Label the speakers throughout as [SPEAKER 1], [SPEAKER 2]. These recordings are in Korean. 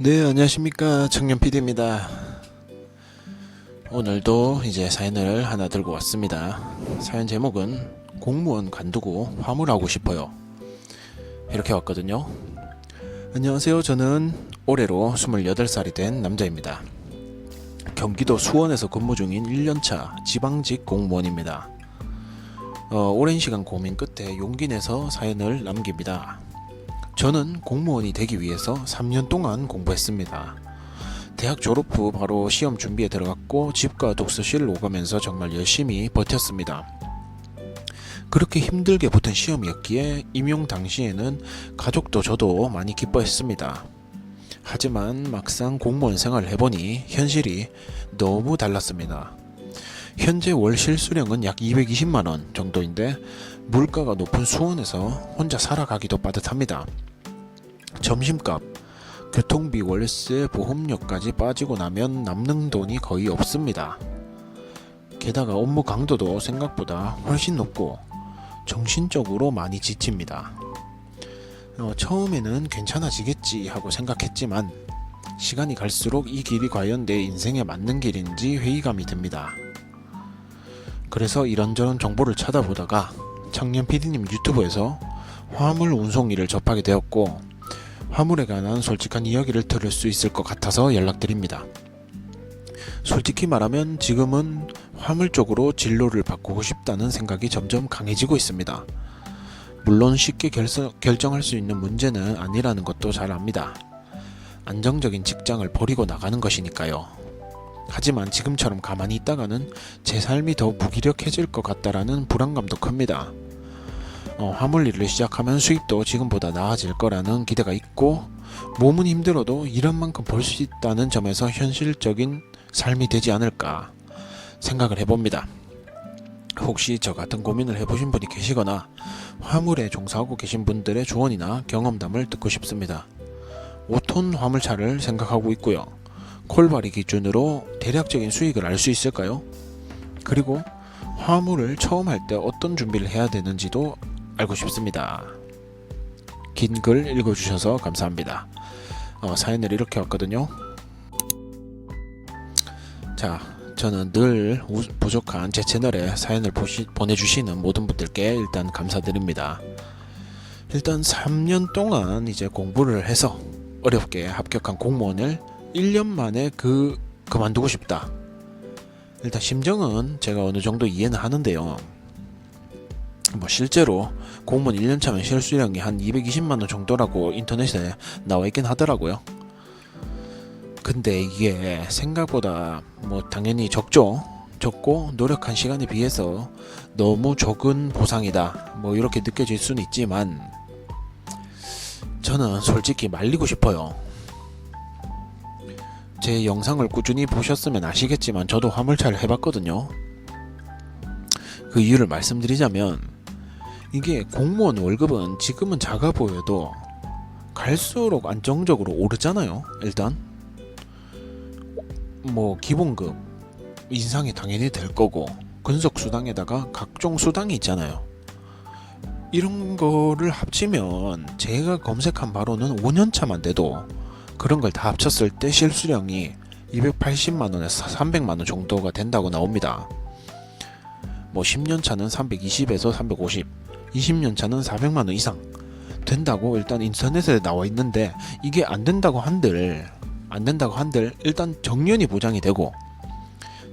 [SPEAKER 1] 네, 안녕하십니까. 청년 PD입니다. 오늘도 이제 사연을 하나 들고 왔습니다. 사연 제목은 공무원 관두고 화물하고 싶어요. 이렇게 왔거든요. 안녕하세요. 저는 올해로 28살이 된 남자입니다. 경기도 수원에서 근무 중인 1년차 지방직 공무원입니다. 오랜 시간 고민 끝에 용기 내서 사연을 남깁니다. 저는 공무원이 되기 위해서 3년 동안 공부했습니다. 대학 졸업 후 바로 시험 준비에 들어갔고 집과 독서실 오가면서 정말 열심히 버텼습니다. 그렇게 힘들게 붙은 시험이었기에 임용 당시에는 가족도 저도 많이 기뻐했습니다. 하지만 막상 공무원 생활을 해보니 현실이 너무 달랐습니다. 현재 월 실수령은 약 220만원 정도인데 물가가 높은 수원에서 혼자 살아가기도 빠듯합니다. 점심값, 교통비, 월세, 보험료까지 빠지고 나면 남는 돈이 거의 없습니다. 게다가 업무 강도도 생각보다 훨씬 높고 정신적으로 많이 지칩니다. 처음에는 괜찮아지겠지 하고 생각했지만 시간이 갈수록 이 길이 과연 내 인생에 맞는 길인지 회의감이 듭니다. 그래서 이런저런 정보를 찾아보다가 청년 PD님 유튜브에서 화물 운송 일을 접하게 되었고 화물에 관한 솔직한 이야기를 들을 수 있을 것 같아서 연락드립니다. 솔직히 말하면 지금은 화물 쪽으로 진로를 바꾸고 싶다는 생각이 점점 강해지고 있습니다. 물론 쉽게 결정할 수 있는 문제는 아니라는 것도 잘 압니다. 안정적인 직장을 버리고 나가는 것이니까요. 하지만 지금처럼 가만히 있다가는 제 삶이 더 무기력해질 것 같다라는 불안감도 큽니다. 화물 일을 시작하면 수입도 지금보다 나아질 거라는 기대가 있고 몸은 힘들어도 일한 만큼 벌 수 있다는 점에서 현실적인 삶이 되지 않을까 생각을 해봅니다. 혹시 저 같은 고민을 해보신 분이 계시거나 화물에 종사하고 계신 분들의 조언이나 경험담을 듣고 싶습니다. 5톤 화물차를 생각하고 있고요. 콜바리 기준으로 대략적인 수익을 알 수 있을까요? 그리고 화물을 처음 할 때 어떤 준비를 해야 되는지도 알고 싶습니다. 긴 글 읽어주셔서 감사합니다. 사연을 이렇게 왔거든요. 자, 저는 늘 부족한 제 채널에 사연을 보내주시는 모든 분들께 일단 감사드립니다. 일단 3년 동안 이제 공부를 해서 어렵게 합격한 공무원을 1년 만에 그만두고 싶다. 일단 심정은 제가 어느 정도 이해는 하는데요. 실제로 공무원 1년차면 실수령이 한 220만원 정도라고 인터넷에 나와 있긴 하더라고요. 근데 이게 생각보다 당연히 적고 노력한 시간에 비해서 너무 적은 보상이다 이렇게 느껴질 수는 있지만 저는 솔직히 말리고 싶어요. 제 영상을 꾸준히 보셨으면 아시겠지만 저도 화물차를 해봤거든요. 그 이유를 말씀드리자면 이게 공무원 월급은 지금은 작아 보여도 갈수록 안정적으로 오르잖아요. 일단 기본급 인상이 당연히 될 거고 근속수당에다가 각종 수당이 있잖아요. 이런 거를 합치면 제가 검색한 바로는 5년차만 돼도 그런 걸 다 합쳤을 때 실수령이 280만원에서 300만원 정도가 된다고 나옵니다. 10년차는 320에서 350, 20년차는 400만원 이상 된다고 일단 인터넷에 나와 있는데 이게 안 된다고 한들 일단 정년이 보장이 되고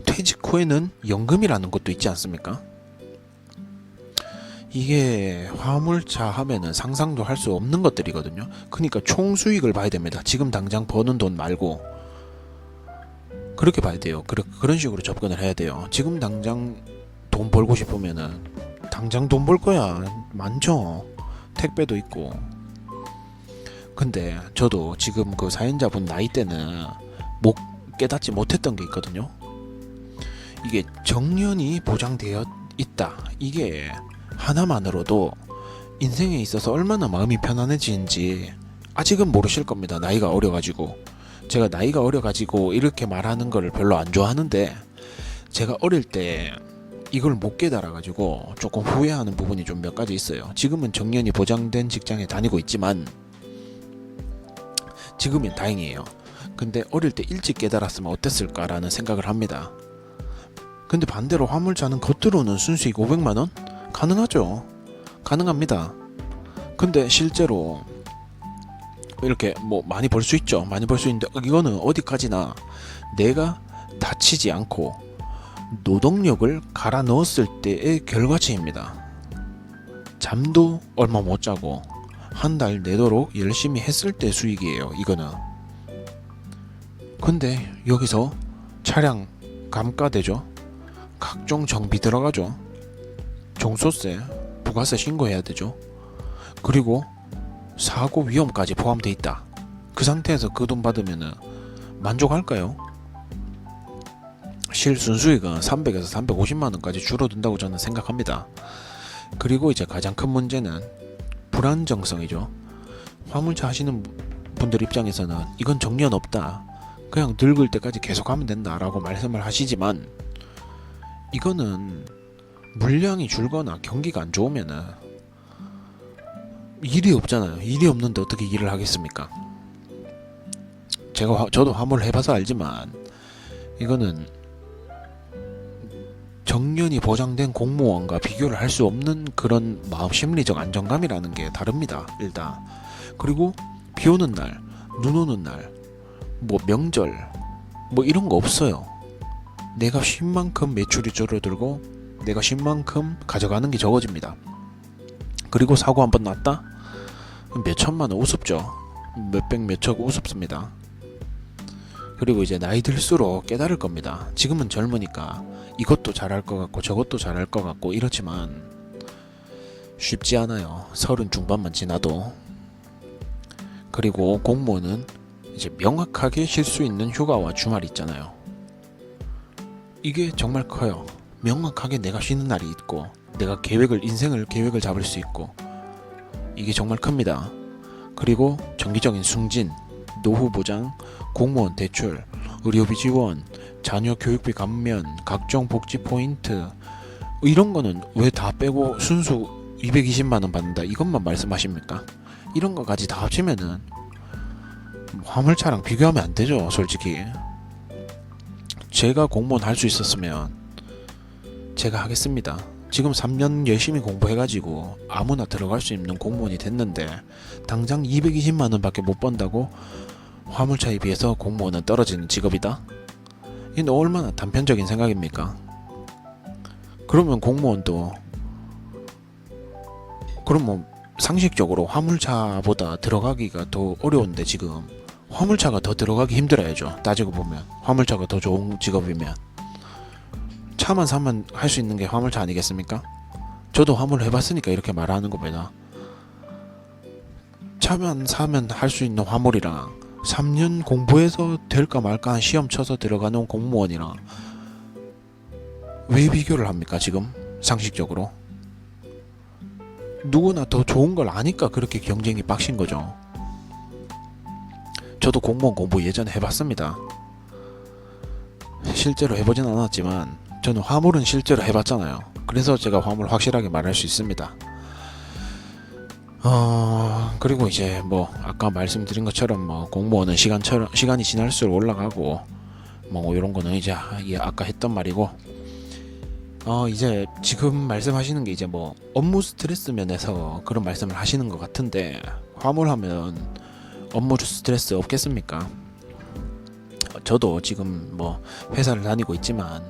[SPEAKER 1] 퇴직 후에는 연금이라는 것도 있지 않습니까? 이게 화물차 하면은 상상도 할 수 없는 것들이거든요. 그러니까 총 수익을 봐야 됩니다. 지금 당장 버는 돈 말고 그렇게 봐야 돼요. 그런 식으로 접근을 해야 돼요. 지금 당장 돈 벌고 싶으면은 당장 돈 벌 거야 많죠. 택배도 있고. 근데 저도 지금 그 사연자분 나이 때는 깨닫지 못했던 게 있거든요. 이게 정년이 보장되어 있다. 이게 하나만으로도 인생에 있어서 얼마나 마음이 편안해지는지 아직은 모르실 겁니다. 나이가 어려가지고. 제가 나이가 어려가지고 이렇게 말하는 거를 별로 안 좋아하는데 제가 어릴 때 이걸 못 깨달아가지고 조금 후회하는 부분이 좀 몇 가지 있어요. 지금은 정년이 보장된 직장에 다니고 있지만 지금은 다행이에요. 근데 어릴 때 일찍 깨달았으면 어땠을까라는 생각을 합니다. 근데 반대로 화물차는 겉으로는 순수익 500만원? 가능하죠. 가능합니다. 근데 실제로 이렇게 뭐 많이 벌 수 있죠. 많이 벌 수 있는데 이거는 어디까지나 내가 다치지 않고 노동력을 갈아 넣었을 때의 결과치입니다. 잠도 얼마 못 자고 한 달 내도록 열심히 했을 때 수익이에요. 이거는. 근데 여기서 차량 감가되죠. 각종 정비 들어가죠. 종소세, 부가세 신고해야 되죠. 그리고 사고 위험까지 포함되어 있다. 그 상태에서 그 돈 받으면 만족할까요? 실순수익은 300에서 350만원까지 줄어든다고 저는 생각합니다. 그리고 이제 가장 큰 문제는 불안정성이죠. 화물차 하시는 분들 입장에서는 이건 정년 없다, 그냥 늙을 때까지 계속 하면 된다 라고 말씀을 하시지만, 이거는 물량이 줄거나 경기가 안 좋으면은 일이 없잖아요. 일이 없는데 어떻게 일을 하겠습니까? 저도 화물을 해봐서 알지만 이거는 정년이 보장된 공무원과 비교를 할 수 없는 그런 마음, 심리적 안정감이라는 게 다릅니다. 일단. 그리고 비 오는 날, 눈 오는 날, 뭐 명절, 뭐 이런 거 없어요. 내가 쉰 만큼 매출이 줄어들고 내가 쉰 만큼 가져가는 게 적어집니다. 그리고 사고 한번 났다? 몇 천만 원 우습죠. 몇백 몇억 우습습니다. 그리고 이제 나이 들수록 깨달을 겁니다. 지금은 젊으니까 이것도 잘할 것 같고 저것도 잘할 것 같고 이렇지만 쉽지 않아요. 30 중반만 지나도. 그리고 공무원은 이제 명확하게 쉴 수 있는 휴가와 주말이 있잖아요. 이게 정말 커요. 명확하게 내가 쉬는 날이 있고 내가 인생을 계획을 잡을 수 있고, 이게 정말 큽니다. 그리고 정기적인 승진, 노후 보장, 공무원 대출, 의료비 지원, 자녀 교육비 감면, 각종 복지 포인트, 이런 거는 왜 다 빼고 순수 220만원 받는다 이것만 말씀하십니까? 이런 거까지 다 합치면은 화물차랑 비교하면 안 되죠. 솔직히 제가 공무원 할 수 있었으면 제가 하겠습니다. 지금 3년 열심히 공부해가지고 아무나 들어갈 수 있는 공무원이 됐는데 당장 220만원 밖에 못 번다고 화물차에 비해서 공무원은 떨어지는 직업이다? 이게 얼마나 단편적인 생각입니까? 그러면 공무원도, 그럼 뭐 상식적으로 화물차보다 들어가기가 더 어려운데 지금 화물차가 더 들어가기 힘들어야죠. 따지고 보면 화물차가 더 좋은 직업이면 차만 사면 할 수 있는 게 화물차 아니겠습니까? 저도 화물을 해봤으니까 이렇게 말하는 겁니다. 차만 사면 할 수 있는 화물이랑 3년 공부해서 될까 말까 한 시험 쳐서 들어가는 공무원이랑 왜 비교를 합니까? 지금 상식적으로 누구나 더 좋은 걸 아니까 그렇게 경쟁이 빡신 거죠. 저도 공무원 공부 예전에 해봤습니다. 실제로 해보진 않았지만 저는 화물은 실제로 해봤잖아요. 그래서 제가 화물 확실하게 말할 수 있습니다. 그리고 이제 뭐 아까 말씀드린 것처럼 뭐 공무원은 시간이 지날수록 올라가고 뭐 이런 거는 이제 아까 했던 말이고, 이제 지금 말씀하시는 게 이제 뭐 업무 스트레스 면에서 그런 말씀을 하시는 것 같은데, 화물하면 업무 스트레스 없겠습니까? 저도 지금 뭐 회사를 다니고 있지만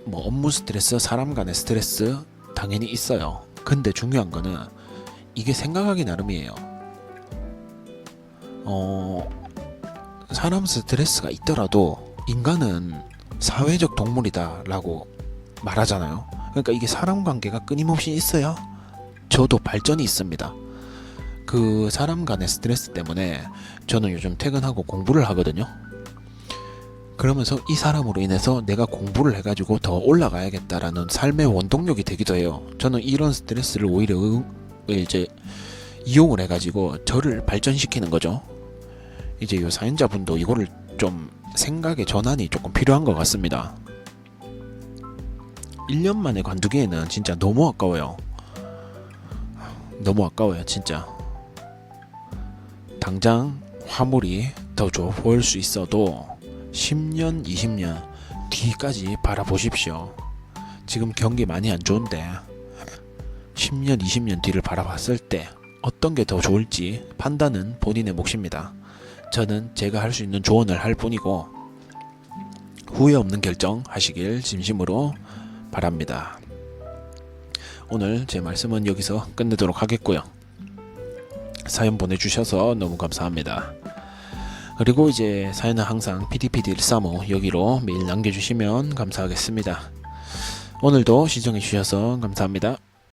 [SPEAKER 1] 뭐 업무 스트레스, 사람 간의 스트레스 당연히 있어요. 근데 중요한 거는 이게 생각하기 나름이에요. 사람 스트레스가 있더라도 인간은 사회적 동물이다 라고 말하잖아요. 그러니까 이게 사람 관계가 끊임없이 있어야 저도 발전이 있습니다. 그 사람 간의 스트레스 때문에 저는 요즘 퇴근하고 공부를 하거든요. 그러면서 이 사람으로 인해서 내가 공부를 해가지고 더 올라가야겠다라는 삶의 원동력이 되기도 해요. 저는 이런 스트레스를 오히려 이제 이용을 해가지고 저를 발전시키는 거죠. 이제 요 사연자분도 이거를 좀 생각의 전환이 조금 필요한 것 같습니다. 1년 만에 관두기에는 진짜 너무 아까워요. 너무 아까워요 진짜. 당장 화물이 더 좋아 보일 수 있어도 10년, 20년 뒤까지 바라보십시오. 지금 경기 많이 안 좋은데 10년, 20년 뒤를 바라봤을 때 어떤 게 더 좋을지 판단은 본인의 몫입니다. 저는 제가 할 수 있는 조언을 할 뿐이고 후회 없는 결정 하시길 진심으로 바랍니다. 오늘 제 말씀은 여기서 끝내도록 하겠고요. 사연 보내주셔서 너무 감사합니다. 그리고 이제 사연은 항상 PDPD135 여기로 메일 남겨주시면 감사하겠습니다. 오늘도 시청해주셔서 감사합니다.